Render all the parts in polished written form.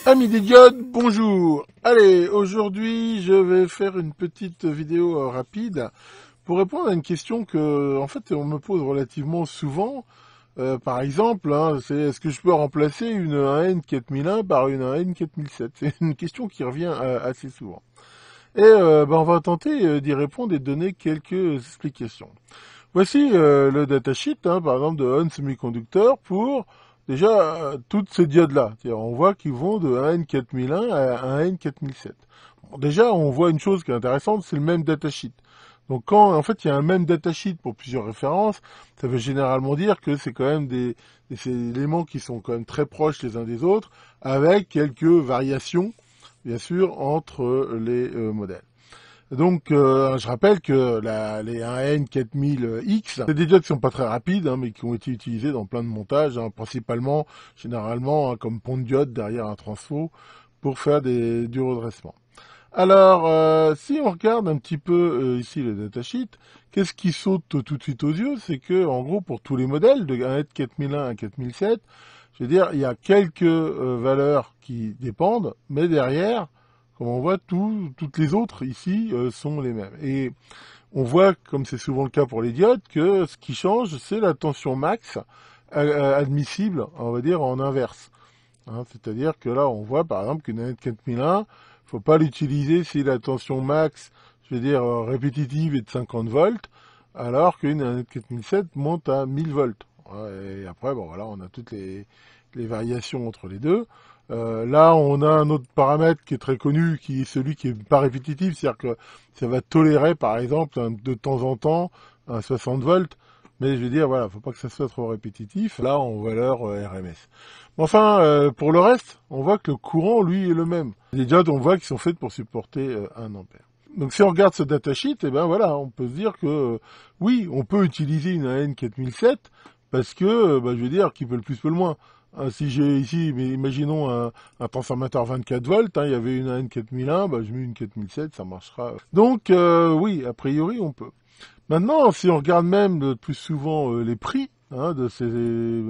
Amis des diodes, bonjour. Allez, aujourd'hui, je vais faire une petite vidéo rapide pour répondre à une question que, en fait, on me pose relativement souvent. Par exemple, hein, c'est est-ce que je peux remplacer une AN 4001 par une AN 4007? C'est une question qui revient assez souvent. Et on va tenter d'y répondre et de donner quelques explications. Voici le datasheet, hein, par exemple, de On Semiconductor pour déjà toutes ces diodes-là. On voit qu'ils vont de 1N4001 à 1N4007. Bon, déjà, on voit une chose qui est intéressante, c'est le même datasheet. Donc quand en fait il y a un même datasheet pour plusieurs références, ça veut généralement dire que c'est quand même des éléments qui sont quand même très proches les uns des autres, avec quelques variations, bien sûr, entre les modèles. Donc, je rappelle que les 1N4000X, c'est des diodes qui sont pas très rapides, hein, mais qui ont été utilisés dans plein de montages, hein, principalement, généralement, hein, comme pont de diode derrière un transfo, pour faire du redressement. Alors, si on regarde un petit peu ici le datasheet, qu'est-ce qui saute tout de suite aux yeux? C'est que, en gros, pour tous les modèles, de 1N4001 à 4007, je veux dire, il y a quelques valeurs qui dépendent, mais derrière, comme on voit, toutes les autres ici sont les mêmes. Et on voit, comme c'est souvent le cas pour les diodes, que ce qui change, c'est la tension max admissible, on va dire, en inverse. Hein, c'est-à-dire que là, on voit par exemple qu'une AN 4001, il ne faut pas l'utiliser si la tension max, je veux dire, répétitive est de 50 volts, alors qu'une AN 4007 monte à 1000 volts. Et après, bon, voilà, on a toutes les variations entre les deux. Là, on a un autre paramètre qui est très connu, qui est celui qui est pas répétitif, c'est-à-dire que ça va tolérer, par exemple, de temps en temps, un 60 volts, mais je veux dire, voilà, faut pas que ça soit trop répétitif, là, en valeur RMS. Enfin, pour le reste, on voit que le courant, lui, est le même. Les diodes, on voit qu'ils sont faites pour supporter 1 ampère. Donc si on regarde ce datasheet, eh ben voilà, on peut se dire que oui, on peut utiliser une AN 4007 parce que, je veux dire, qui peut le plus peut le moins. Hein, si j'ai ici, mais imaginons un transformateur 24 volts, hein, il y avait une AN 4001, je mets une 4007, ça marchera. Donc oui, a priori, on peut. Maintenant, si on regarde même le plus souvent les prix hein, de ces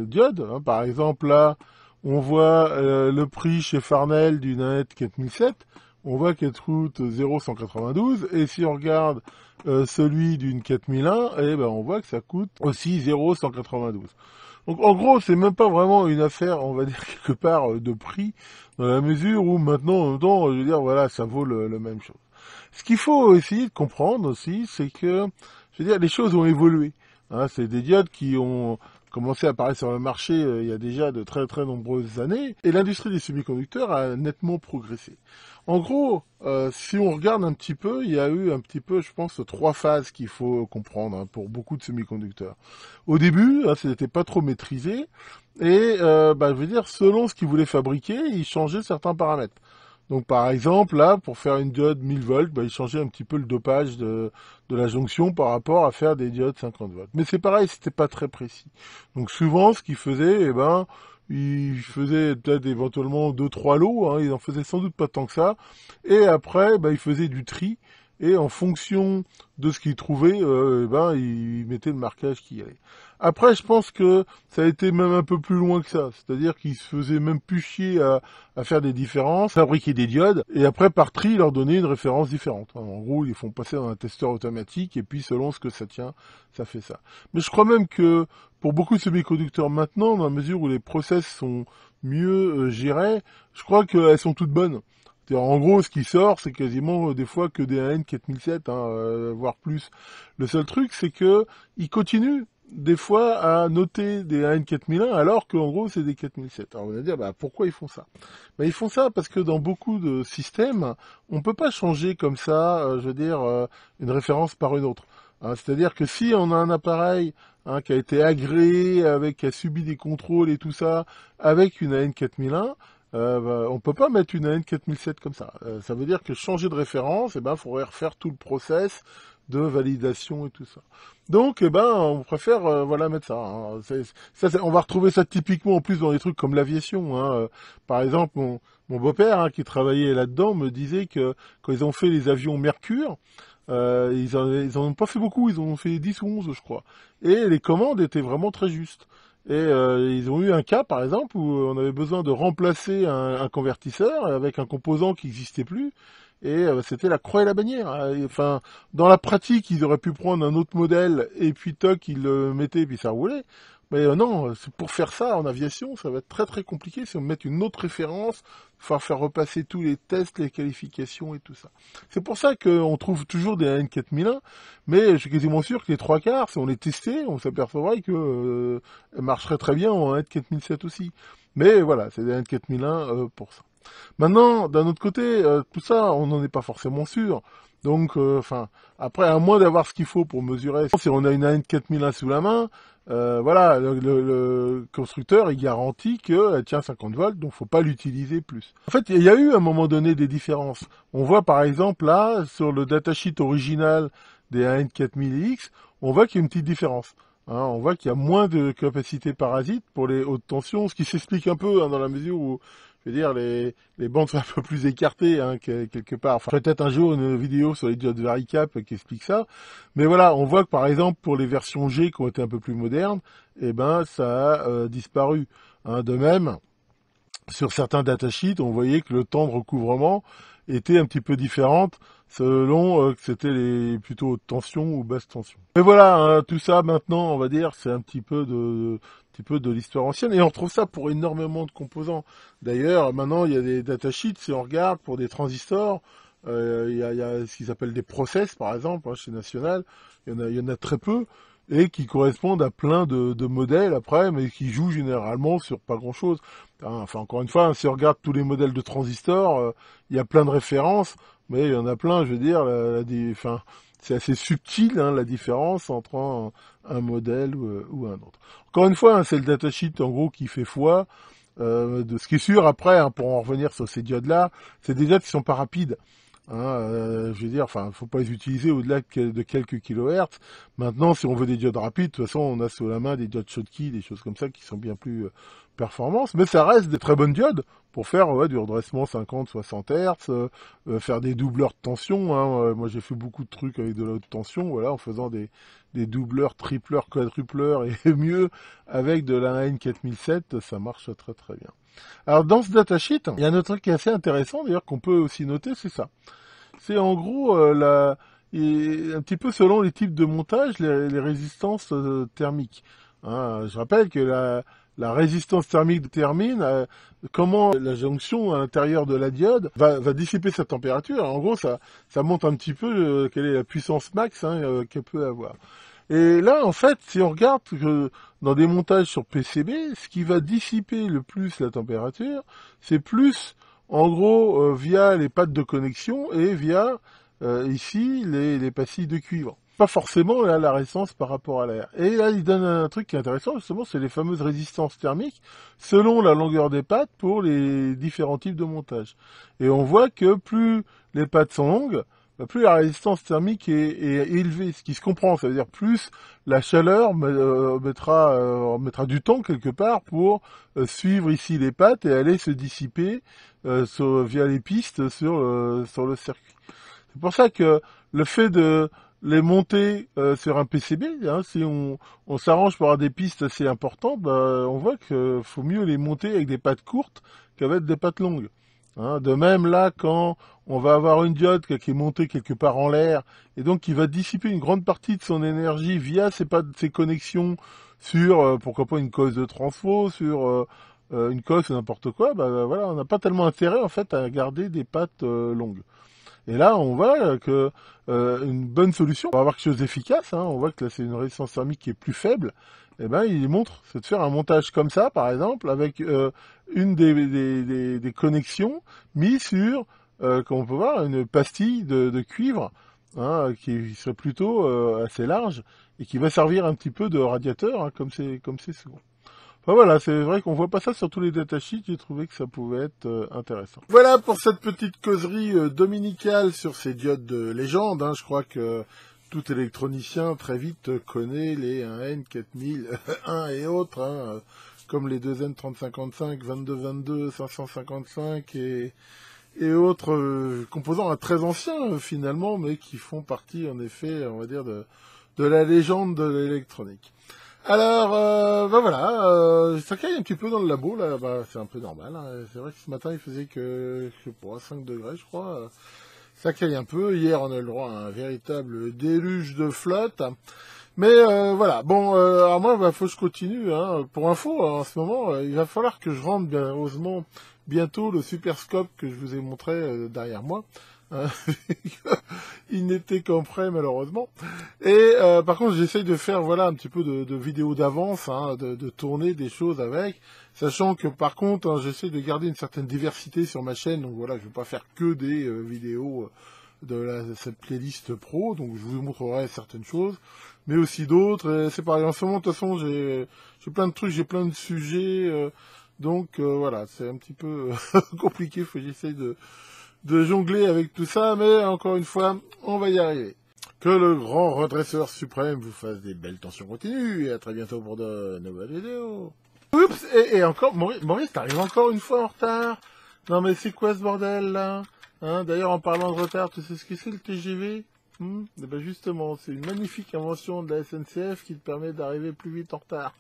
diodes, hein, par exemple là, on voit le prix chez Farnell d'une AN 4007, on voit qu'elle coûte 0,192, et si on regarde celui d'une 4001, on voit que ça coûte aussi 0,192. Donc en gros, c'est même pas vraiment une affaire, on va dire quelque part, de prix, dans la mesure où maintenant, en même temps, je veux dire, voilà, ça vaut le même chose. Ce qu'il faut essayer de comprendre aussi, c'est que, je veux dire, les choses ont évolué. Hein, c'est des diodes qui ont commencé à apparaître sur le marché il y a déjà de très très nombreuses années, et l'industrie des semi-conducteurs a nettement progressé. En gros, si on regarde un petit peu, il y a eu un petit peu, je pense, 3 phases qu'il faut comprendre hein, pour beaucoup de semi-conducteurs. Au début, hein, ça n'était pas trop maîtrisé, et je veux dire, selon ce qu'ils voulaient fabriquer, ils changeaient certains paramètres. Donc par exemple, là, pour faire une diode 1000 volts, il changeait un petit peu le dopage de la jonction par rapport à faire des diodes 50 volts. Mais c'est pareil, c'était pas très précis. Donc souvent, ce qu'ils faisaient, ils faisaient peut-être éventuellement 2-3 lots, hein, ils en faisaient sans doute pas tant que ça. Et après, ils faisaient du tri. Et en fonction de ce qu'ils trouvaient, ils mettaient le marquage qui y allait. Après, je pense que ça a été même un peu plus loin que ça. C'est-à-dire qu'ils se faisaient même plus chier à faire des différences, fabriquer des diodes, et après, par tri, leur donner une référence différente. En gros, ils les font passer dans un testeur automatique, et puis selon ce que ça tient, ça fait ça. Mais je crois même que pour beaucoup de semi-conducteurs maintenant, dans la mesure où les process sont mieux gérés, je crois qu'elles sont toutes bonnes. En gros, ce qui sort, c'est quasiment des fois que des AN 4007, hein, voire plus. Le seul truc, c'est que ils continuent des fois à noter des AN 4001 alors qu'en gros c'est des 4007. Alors on va dire pourquoi ils font ça? Ils font ça parce que dans beaucoup de systèmes, on peut pas changer comme ça, je veux dire, une référence par une autre. Hein, c'est-à-dire que si on a un appareil hein, qui a été agréé, qui a subi des contrôles et tout ça, avec une AN 4001, on peut pas mettre une AN 4007 comme ça. Ça veut dire que changer de référence, il faudrait refaire tout le process de validation et tout ça. Donc, on préfère mettre ça. Hein. On va retrouver ça typiquement en plus dans des trucs comme l'aviation. Hein. Par exemple, mon beau-père hein, qui travaillait là-dedans me disait que quand ils ont fait les avions Mercure, ils en ont pas fait beaucoup, ils en ont fait 10 ou 11 je crois. Et les commandes étaient vraiment très justes. Et ils ont eu un cas, par exemple, où on avait besoin de remplacer un convertisseur avec un composant qui n'existait plus. Et c'était la croix et la bannière. Enfin, dans la pratique, ils auraient pu prendre un autre modèle et puis toc, ils le mettaient et puis ça roulait. Mais non, pour faire ça en aviation, ça va être très très compliqué. Si on met une autre référence, il faut faire repasser tous les tests, les qualifications et tout ça. C'est pour ça qu'on trouve toujours des AN4001, mais je suis quasiment sûr que les trois quarts, si on les testait, on s'apercevrait que elles marcheraient très bien en AN4007 aussi. Mais voilà, c'est des AN4001 pour ça. Maintenant, d'un autre côté, tout ça, on n'en est pas forcément sûr. Donc, enfin, après, à moins d'avoir ce qu'il faut pour mesurer, si on a une AN4001 sous la main, voilà, le constructeur, il garantit qu'elle tient 50 volts, donc faut pas l'utiliser plus. En fait, il y a eu à un moment donné des différences. On voit par exemple là, sur le datasheet original des AN4000X, on voit qu'il y a une petite différence. Hein, on voit qu'il y a moins de capacité parasite pour les hautes tensions, ce qui s'explique un peu dans la mesure où, je veux dire, les bandes sont un peu plus écartées quelque part. Enfin, peut-être un jour une vidéo sur les diodes Varicap qui explique ça. Mais voilà, on voit que par exemple pour les versions G qui ont été un peu plus modernes, eh ben ça a disparu. Hein, de même, sur certains datasheets, on voyait que le temps de recouvrement était un petit peu différente selon que c'était les plutôt haute tension ou basse tension. Mais voilà, hein, tout ça maintenant, on va dire, c'est un petit peu de l'histoire ancienne et on retrouve ça pour énormément de composants. D'ailleurs, maintenant, il y a des datasheets, si on regarde pour des transistors, il y a ce qu'ils appellent des process, par exemple, hein, chez National, il y en a très peu et qui correspondent à plein de modèles après, mais qui jouent généralement sur pas grand-chose. Hein, enfin, encore une fois, hein, si on regarde tous les modèles de transistors, il y a plein de références, mais il y en a plein, je veux dire, enfin, c'est assez subtil hein, la différence entre un modèle ou un autre. Encore une fois, hein, c'est le datasheet en gros qui fait foi. De ce qui est sûr après, hein, pour en revenir sur ces diodes-là, c'est des diodes qui sont pas rapides. Hein, je veux dire, enfin, faut pas les utiliser au-delà de quelques kilohertz. Maintenant, si on veut des diodes rapides, de toute façon, on a sous la main des diodes Schottky, des choses comme ça qui sont bien plus performantes. Mais ça reste des très bonnes diodes pour faire du redressement 50-60 Hz, faire des doubleurs de tension. Hein. Moi, j'ai fait beaucoup de trucs avec de la haute tension, voilà, en faisant des doubleurs, tripleurs, quadrupleurs et mieux avec de la N4007, ça marche très très bien. Alors dans ce datasheet, il y a un autre truc qui est assez intéressant d'ailleurs qu'on peut aussi noter, c'est ça. C'est en gros un petit peu selon les types de montage, les résistances thermiques. Hein, je rappelle que la résistance thermique détermine comment la jonction à l'intérieur de la diode va dissiper sa température. En gros, ça montre un petit peu quelle est la puissance max qu'elle peut avoir. Et là, en fait, si on regarde que dans des montages sur PCB, ce qui va dissiper le plus la température, c'est plus, en gros, via les pattes de connexion et via, ici, les pastilles de cuivre. Pas forcément là, la résistance par rapport à l'air. Et là, il donne un truc qui est intéressant, justement, c'est les fameuses résistances thermiques selon la longueur des pattes pour les différents types de montage. Et on voit que plus les pattes sont longues, plus la résistance thermique est élevée, ce qui se comprend, ça veut dire plus la chaleur mettra du temps quelque part pour suivre ici les pattes et aller se dissiper via les pistes sur le circuit. C'est pour ça que le fait de les monter sur un PCB, hein, si on s'arrange pour avoir des pistes assez importantes, on voit qu'il faut mieux les monter avec des pattes courtes qu'avec des pattes longues. Hein, de même là, quand on va avoir une diode qui est montée quelque part en l'air et donc qui va dissiper une grande partie de son énergie via ses connexions sur, pourquoi pas une cause de transfo, sur une cause ou n'importe quoi, voilà, on n'a pas tellement intérêt en fait à garder des pattes longues. Et là, on voit que une bonne solution pour avoir quelque chose d'efficace, hein, on voit que là c'est une résistance thermique qui est plus faible, et ben il montre, c'est de faire un montage comme ça, par exemple, avec une des connexions mises sur, comme on peut voir, une pastille de cuivre, hein, qui serait plutôt assez large et qui va servir un petit peu de radiateur, hein, comme c'est souvent. Enfin voilà, c'est vrai qu'on voit pas ça sur tous les datasheets, j'ai trouvé que ça pouvait être intéressant. Voilà pour cette petite causerie dominicale sur ces diodes de légende, hein. Je crois que tout électronicien très vite connaît les 1N, 4001 et autres, hein, comme les 2N3055, 2222, 555 et autres composants très anciens finalement, mais qui font partie en effet, on va dire, de la légende de l'électronique. Alors, bah voilà, ça caille un petit peu dans le labo, là, bah, c'est un peu normal, hein. C'est vrai que ce matin, il faisait que, je sais pas, 5 degrés, je crois. Ça caille un peu. Hier, on a eu le droit à un véritable déluge de flotte. Mais voilà, bon, alors moi, bah, faut que je continue, hein. Pour info, en ce moment, il va falloir que je rentre, bien heureusement, bientôt le super scope que je vous ai montré derrière moi. Euh, il n'était qu'en prêt, malheureusement. Et par contre, j'essaye de faire voilà un petit peu de vidéos d'avance, hein, de tourner des choses avec, sachant que par contre, hein, j'essaye de garder une certaine diversité sur ma chaîne. Donc voilà, je ne vais pas faire que des vidéos de cette playlist pro. Donc je vous montrerai certaines choses, mais aussi d'autres. Et c'est pareil. En ce moment, de toute façon, j'ai plein de trucs, j'ai plein de sujets. Donc voilà, c'est un petit peu compliqué. Faut que j'essaye de jongler avec tout ça, mais encore une fois, on va y arriver. Que le grand redresseur suprême vous fasse des belles tensions continues, et à très bientôt pour de nouvelles vidéos. Oups, et encore, Maurice, t'arrives encore une fois en retard. Non mais c'est quoi ce bordel là, hein? D'ailleurs, en parlant de retard, tu sais ce que c'est le TGV? Eh ben justement, c'est une magnifique invention de la SNCF qui te permet d'arriver plus vite en retard.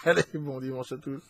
Allez, bon dimanche à tous.